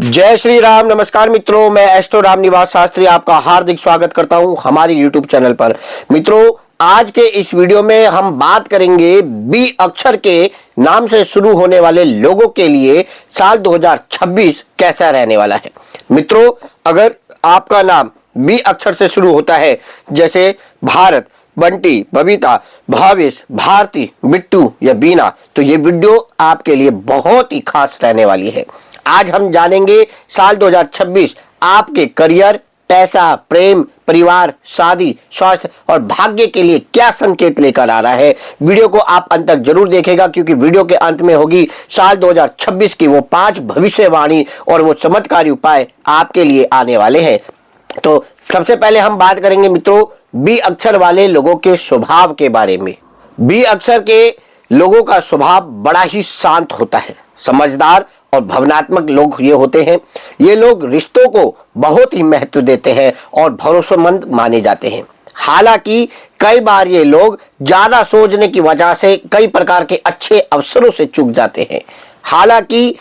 जय श्री राम। नमस्कार मित्रों, मैं एस्ट्रो राम निवास शास्त्री आपका हार्दिक स्वागत करता हूं हमारे YouTube चैनल पर। मित्रों, आज के इस वीडियो में हम बात करेंगे बी अक्षर के नाम से शुरू होने वाले लोगों के लिए साल 2026 कैसा रहने वाला है। मित्रों, अगर आपका नाम बी अक्षर से शुरू होता है, जैसे भारत, बंटी, बबीता, भावेश, भारती, बिट्टू या बीना, तो ये वीडियो आपके लिए बहुत ही खास रहने वाली है। आज हम जानेंगे साल 2026 आपके करियर, पैसा, प्रेम, परिवार, शादी, स्वास्थ्य और भाग्य के लिए क्या संकेत लेकर आ रहा है। वीडियो को आप अंत तक जरूर देखेगा, क्योंकि वीडियो के अंत में होगी साल 2026 की वो 5 भविष्यवाणी और वो चमत्कारी उपाय आपके लिए आने वाले हैं। तो सबसे पहले हम बात करेंगे मित्रों बी अक्षर वाले लोगों के स्वभाव के बारे में। बी अक्षर के लोगों का स्वभाव बड़ा ही शांत होता है, समझदार और भावनात्मक लोग ये होते हैं। ये लोग रिश्तों को बहुत ही महत्व देते हैं और भरोसेमंद माने जाते हैं। हालांकि कई बार ये लोग ज्यादा सोचने की वजह से कई प्रकार के अच्छे अवसरों से चूक जाते हैं। हालांकि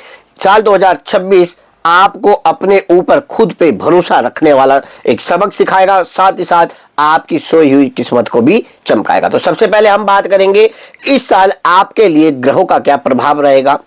साल 2026 आपको अपने ऊपर खुद पे भरोसा रखने वाला एक सबक सिखाएगा, साथ ही साथ आपकी सोई हुई किस्मत को भी चमकाएगा। तो सबसे पहले हम बात करेंगे इस साल आपके लिए ग्रहों का क्या प्रभाव रहेगा।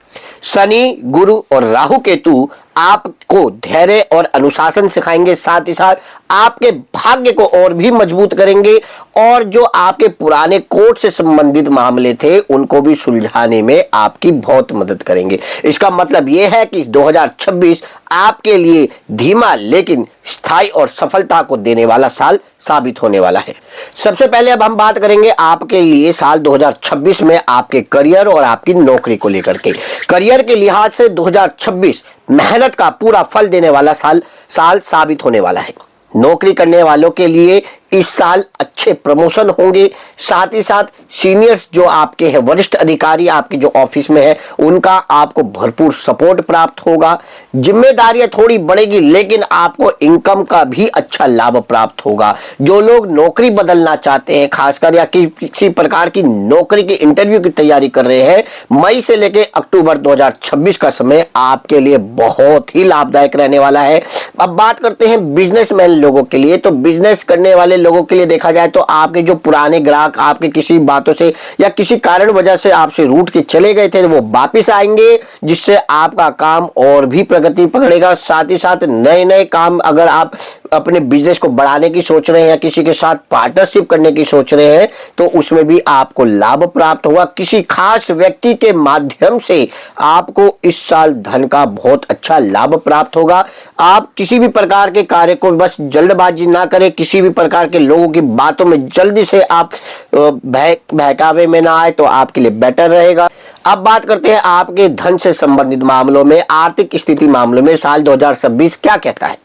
शनि, गुरु और राहु केतु आपको धैर्य और अनुशासन सिखाएंगे, साथ ही साथ आपके भाग्य को और भी मजबूत करेंगे और जो आपके पुराने कोर्ट से संबंधित मामले थे उनको भी सुलझाने में आपकी बहुत मदद करेंगे। इसका मतलब यह है कि 2026 आपके लिए धीमा लेकिन स्थायी और सफलता को देने वाला साल साबित होने वाला है। सबसे पहले अब हम बात करेंगे आपके लिए साल 2026 में आपके करियर और आपकी नौकरी को लेकर के। करियर के लिहाज से 2026 मेहनत का पूरा फल देने वाला साल साबित होने वाला है। नौकरी करने वालों के लिए इस साल अच्छे प्रमोशन होंगे, साथ ही साथ सीनियर्स जो आपके हैं, वरिष्ठ अधिकारी आपके जो ऑफिस में है, उनका आपको भरपूर सपोर्ट प्राप्त होगा। जिम्मेदारियां थोड़ी बढ़ेगी लेकिन आपको इनकम का भी अच्छा लाभ प्राप्त होगा। जो लोग नौकरी बदलना चाहते हैं, खासकर या किसी प्रकार की नौकरी के इंटरव्यू की तैयारी कर रहे हैं, मई से लेकर अक्टूबर 2026 का समय आपके लिए बहुत ही लाभदायक रहने वाला है। अब बात करते हैं बिजनेसमैन लोगों के लिए। तो बिजनेस करने वाले लोगों के लिए देखा जाए तो आपके जो पुराने ग्राहक आपके किसी बातों से या किसी कारण वजह से आपसे रूठ के चले गए थे, वो वापस आएंगे, जिससे आपका काम और भी प्रगति पकड़ेगा। साथ ही साथ नए नए काम, अगर आप अपने बिजनेस को बढ़ाने की सोच रहे हैं या किसी के साथ पार्टनरशिप करने की सोच रहे हैं, तो उसमें भी आपको लाभ प्राप्त होगा। किसी खास व्यक्ति के माध्यम से आपको इस साल धन का बहुत अच्छा लाभ प्राप्त होगा। आप किसी भी प्रकार के कार्य को बस जल्दबाजी ना करें, किसी भी प्रकार के लोगों की बातों में जल्दी से आप बहकावे में ना आए तो आपके लिए बेटर रहेगा। अब बात करते हैं आपके धन से संबंधित मामलों में, आर्थिक स्थिति मामलों में साल 2026 क्या कहता है।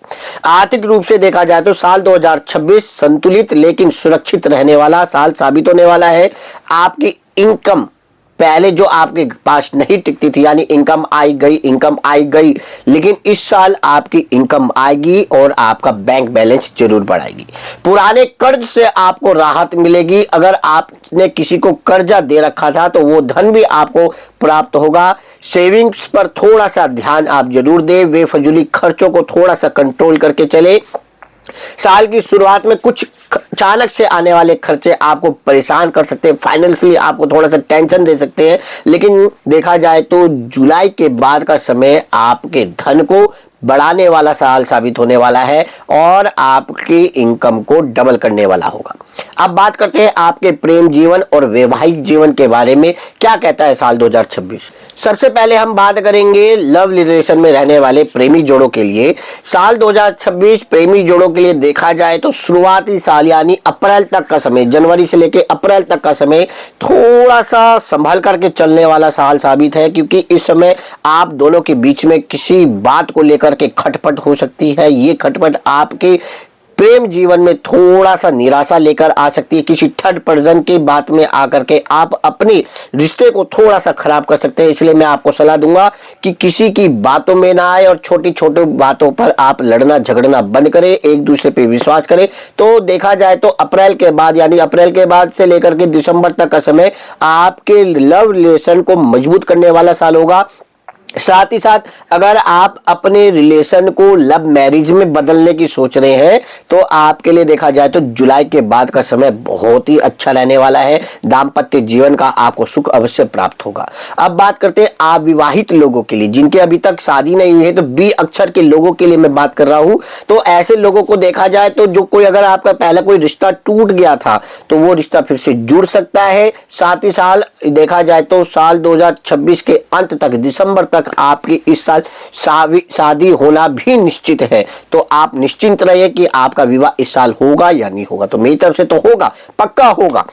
आर्थिक रूप से देखा जाए तो साल 2026 संतुलित लेकिन सुरक्षित रहने वाला साल साबित होने वाला है। आपकी इनकम पहले जो आपके पास नहीं टिकती थी, यानी इनकम आई गई, लेकिन इस साल आपकी इनकम आएगी और आपका बैंक बैलेंस जरूर बढ़ाएगी। पुराने कर्ज से आपको राहत मिलेगी। अगर आपने किसी को कर्जा दे रखा था तो वो धन भी आपको प्राप्त होगा। सेविंग्स पर थोड़ा सा ध्यान आप जरूर दें, बेफजूली खर्चों को थोड़ा सा कंट्रोल करके चले। साल की शुरुआत में कुछ अचानक से आने वाले खर्चे आपको परेशान कर सकते हैं, फाइनेंशियली आपको थोड़ा सा टेंशन दे सकते हैं, लेकिन देखा जाए तो जुलाई के बाद का समय आपके धन को बढ़ाने वाला साल साबित होने वाला है और आपकी इनकम को डबल करने वाला होगा। अब बात करते हैं आपके प्रेम जीवन और वैवाहिक जीवन के बारे में, क्या कहता है साल 2026। सबसे पहले हम बात करेंगे लव रिलेशन में रहने वाले प्रेमी जोड़ों के लिए। साल 2026 प्रेमी जोड़ों के लिए देखा जाए तो शुरुआती साल यानी अप्रैल तक का समय, जनवरी से लेकर अप्रैल तक का समय थोड़ा सा संभल करके चलने वाला साल साबित है, क्योंकि इस समय आप दोनों के बीच में किसी बात को लेकर के खटपट हो सकती है। ये खटपट आपके प्रेम जीवन में थोड़ा सा निराशा लेकर आ सकती है। किसी थर्ड पर्सन की बात में आकर के आप अपने रिश्ते को थोड़ा सा खराब कर सकते हैं। इसलिए मैं आपको सलाह दूंगा कि किसी की बातों में ना आए और छोटी छोटी बातों पर आप लड़ना झगड़ना बंद करें, एक दूसरे पे विश्वास करें। तो देखा जाए तो अप्रैल के बाद यानी अप्रैल के बाद से लेकर के दिसंबर तक का समय आपके लव रिलेशन को मजबूत करने वाला साल होगा। साथ ही साथ अगर आप अपने रिलेशन को लव मैरिज में बदलने की सोच रहे हैं तो आपके लिए देखा जाए तो जुलाई के बाद का समय बहुत ही अच्छा रहने वाला है। दाम्पत्य जीवन का आपको सुख अवश्य प्राप्त होगा। अब बात करते हैं अविवाहित लोगों के लिए, जिनके अभी तक शादी नहीं हुई है, तो बी अक्षर के लोगों के लिए मैं बात कर रहा हूं। तो ऐसे लोगों को देखा जाए तो जो कोई अगर आपका पहला कोई रिश्ता टूट गया था तो वो रिश्ता फिर से जुड़ सकता है। साथ ही साल देखा जाए तो साल 2026 के अंत तक, दिसंबर तक आपकी इस साल शादी होना भी निश्चित है। तो आप निश्चिंत रहिए कि आपका विवाह इस साल होगा या नहीं होगा। तो मेरी तरफ से तो होगा, पक्का होगा।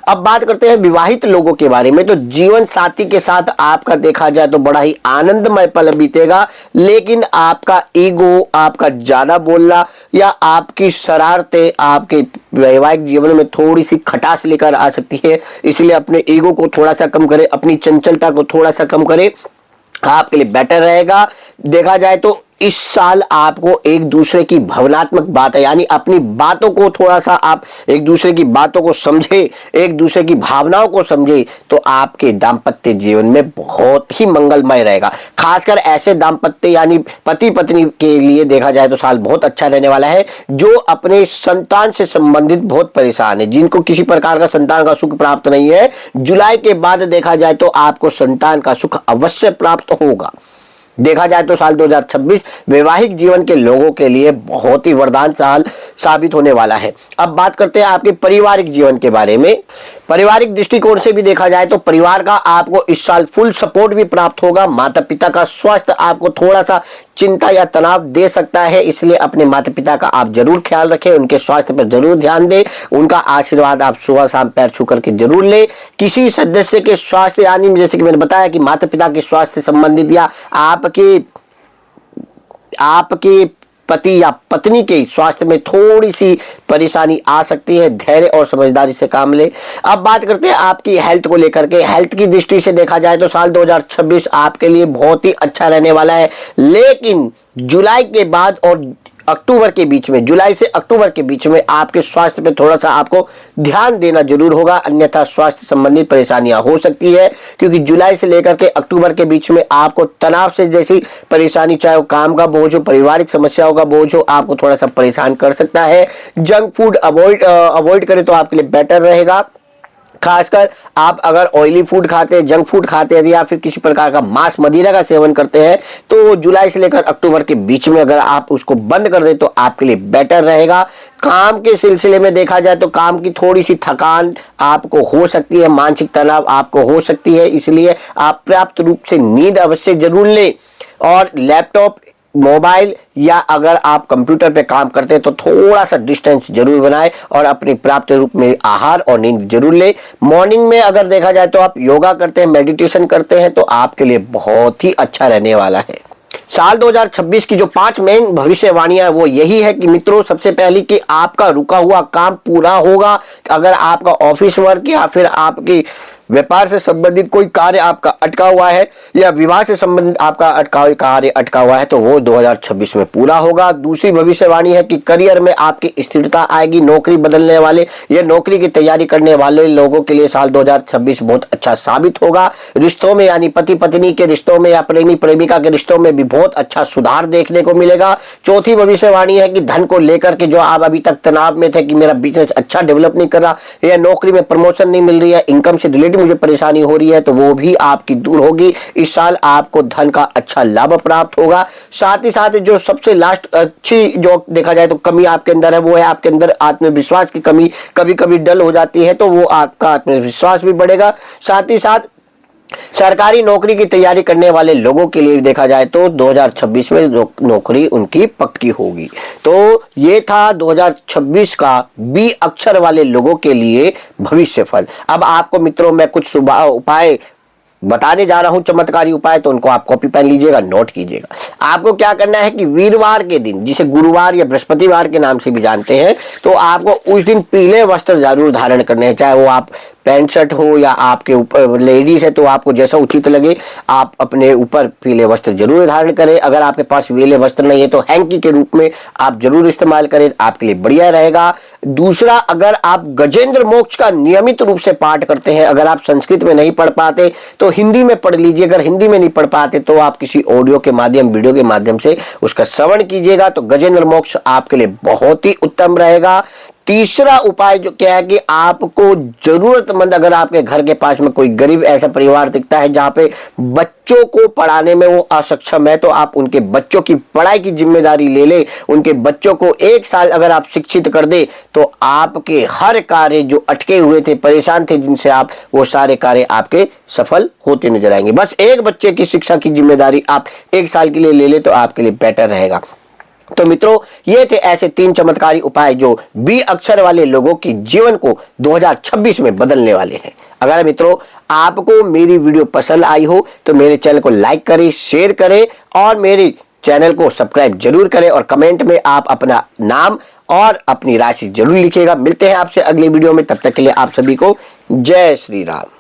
अब बात करते हैं विवाहित लोगों के बारे में। तो जीवन साथी के साथ आपका देखा जाए तो बड़ा ही आनंदमय पल बीतेगा, लेकिन आपका ईगो, आपका ज्यादा बोलना या आपकी शरारतें आपके वैवाहिक जीवन में थोड़ी सी खटास लेकर आ सकती है। इसलिए अपने ईगो को थोड़ा सा कम करें, अपनी चंचलता को थोड़ा सा कम करें, आपके लिए बेटर रहेगा। देखा जाए तो इस साल आपको एक दूसरे की भावनात्मक बात है, यानी अपनी बातों को थोड़ा सा आप एक दूसरे की बातों को समझे, एक दूसरे की भावनाओं को समझे, तो आपके दाम्पत्य जीवन में बहुत ही मंगलमय रहेगा। खासकर ऐसे दाम्पत्य यानी पति पत्नी के लिए देखा जाए तो साल बहुत अच्छा रहने वाला है, जो अपने संतान से संबंधित बहुत परेशान है, जिनको किसी प्रकार का संतान का सुख प्राप्त नहीं है। जुलाई के बाद देखा जाए तो आपको संतान का सुख अवश्य प्राप्त होगा। देखा जाए तो साल 2026 वैवाहिक जीवन के लोगों के लिए बहुत ही वरदान साल साबित होने वाला है। अब बात करते हैं आपके पारिवारिक जीवन के बारे में। पारिवारिक दृष्टिकोण से भी देखा जाए तो परिवार का आपको इस साल फुल सपोर्ट भी प्राप्त होगा। माता पिता का स्वास्थ्य आपको थोड़ा सा चिंता या तनाव दे सकता है, इसलिए अपने माता पिता का आप जरूर ख्याल रखें, उनके स्वास्थ्य पर जरूर ध्यान दें, उनका आशीर्वाद आप सुबह शाम पैर छू करके जरूर लें। किसी सदस्य के स्वास्थ्य यानी जैसे कि मैंने बताया कि माता पिता के स्वास्थ्य संबंधित या आपके पति या पत्नी के स्वास्थ्य में थोड़ी सी परेशानी आ सकती है, धैर्य और समझदारी से काम ले। अब बात करते हैं आपकी हेल्थ को लेकर के। हेल्थ की दृष्टि से देखा जाए तो साल 2026 आपके लिए बहुत ही अच्छा रहने वाला है, लेकिन जुलाई के बाद और अक्टूबर के बीच में, जुलाई से अक्टूबर के बीच में आपके स्वास्थ्य पे थोड़ा सा आपको ध्यान देना जरूर होगा, अन्यथा स्वास्थ्य संबंधित परेशानियां हो सकती है। क्योंकि जुलाई से लेकर के अक्टूबर के बीच में आपको तनाव से जैसी परेशानी, चाहे वो काम का बोझ हो, पारिवारिक समस्याओं का बोझ हो, आपको थोड़ा सा परेशान कर सकता है। जंक फूड अवॉइड करें तो आपके लिए बेटर रहेगा। खासकर आप अगर ऑयली फूड खाते हैं, जंक फूड खाते हैं या फिर किसी प्रकार का मांस मदिरा का सेवन करते हैं, तो जुलाई से लेकर अक्टूबर के बीच में अगर आप उसको बंद कर दें तो आपके लिए बेटर रहेगा। काम के सिलसिले में देखा जाए तो काम की थोड़ी सी थकान आपको हो सकती है, मानसिक तनाव आपको हो सकती है, इसलिए आप पर्याप्त रूप से नींद अवश्य जरूर लें। और लैपटॉप, मोबाइल या अगर आप कंप्यूटर पे काम करते हैं तो थोड़ा सा डिस्टेंस जरूर बनाएं और अपने पर्याप्त रूप में आहार और नींद जरूर लें। मॉर्निंग में अगर देखा जाए तो आप योगा करते हैं, मेडिटेशन करते हैं, तो आपके लिए बहुत ही अच्छा रहने वाला है। साल 2026 की जो 5 मेन भविष्यवाणियां है वो यही है कि मित्रों, सबसे पहले कि आपका रुका हुआ काम पूरा होगा। अगर आपका ऑफिस वर्क या फिर आपकी व्यापार से संबंधित कोई कार्य आपका अटका हुआ है या विवाह से संबंधित आपका कार्य अटका हुआ है तो वो 2026 में पूरा होगा। दूसरी भविष्यवाणी है कि करियर में आपकी स्थिरता आएगी। नौकरी बदलने वाले या नौकरी की तैयारी करने वाले लोगों के लिए साल 2026 बहुत अच्छा साबित होगा। रिश्तों में यानी पति पत्नी के रिश्तों में या प्रेमी प्रेमिका के रिश्तों में भी बहुत अच्छा सुधार देखने को मिलेगा। चौथी भविष्यवाणी है कि धन को लेकर के जो आप अभी तक तनाव में थे कि मेरा बिजनेस अच्छा डेवलप नहीं कर रहा या नौकरी में प्रमोशन नहीं मिल रही है, इनकम से रिलेटेड मुझे परेशानी हो रही है, तो वो भी आपकी दूर होगी। इस साल आपको धन का अच्छा लाभ प्राप्त होगा। साथ ही साथ जो सबसे लास्ट अच्छी जो देखा जाए तो कमी आपके अंदर है वो है आपके अंदर आत्मविश्वास की कमी। कभी कभी डल हो जाती है तो वो आपका आत्मविश्वास भी बढ़ेगा। साथ ही साथ सरकारी नौकरी की तैयारी करने वाले लोगों के लिए देखा जाए तो 2026 में नौकरी उनकी पक्की होगी। तो ये था 2026 का बी अक्षर वाले लोगों के लिए भविष्यफल। अब आपको मित्रों मैं कुछ उपाय बताने जा रहा हूं, चमत्कारी उपाय, तो उनको आप कॉपी पेन लीजिएगा, नोट कीजिएगा। आपको क्या करना है कि वीरवार के दिन, जिसे गुरुवार या बृहस्पतिवार के नाम से भी जानते हैं, तो आपको उस दिन पीले वस्त्र जरूर धारण करने हैं। चाहे वो आप पैंट शर्ट हो या आपके ऊपर लेडीज है तो आपको जैसा उचित लगे आप अपने ऊपर पीले वस्त्र जरूर धारण करें। अगर आपके पास पीले वस्त्र नहीं है तो हैंकी के रूप में आप जरूर इस्तेमाल करें, आपके लिए बढ़िया रहेगा। दूसरा, अगर आप गजेंद्र मोक्ष का नियमित रूप से पाठ करते हैं, अगर आप संस्कृत में नहीं पढ़ पाते तो हिंदी में पढ़ लीजिए, अगर हिंदी में नहीं पढ़ पाते तो आप किसी ऑडियो के माध्यम, वीडियो के माध्यम से उसका श्रवण कीजिएगा, तो गजेंद्र मोक्ष आपके लिए बहुत ही उत्तम रहेगा। तीसरा उपाय जो क्या है कि आपको जरूरतमंद, अगर आपके घर के पास में कोई गरीब ऐसा परिवार दिखता है जहां पे बच्चों को पढ़ाने में वो असक्षम है, तो आप उनके बच्चों की पढ़ाई की जिम्मेदारी ले ले। उनके बच्चों को 1 साल अगर आप शिक्षित कर दे तो आपके हर कार्य जो अटके हुए थे, परेशान थे जिनसे आप, वो सारे कार्य आपके सफल होते नजर आएंगे। बस एक बच्चे की शिक्षा की जिम्मेदारी आप 1 साल के लिए ले ले तो आपके लिए बेटर रहेगा। तो मित्रों, ये थे ऐसे 3 चमत्कारी उपाय जो बी अक्षर वाले लोगों के जीवन को 2026 में बदलने वाले हैं। अगर मित्रों आपको मेरी वीडियो पसंद आई हो तो मेरे चैनल को लाइक करें, शेयर करें और मेरे चैनल को सब्सक्राइब जरूर करें, और कमेंट में आप अपना नाम और अपनी राशि जरूर लिखिएगा। मिलते हैं आपसे अगली वीडियो में, तब तक के लिए आप सभी को जय श्री राम।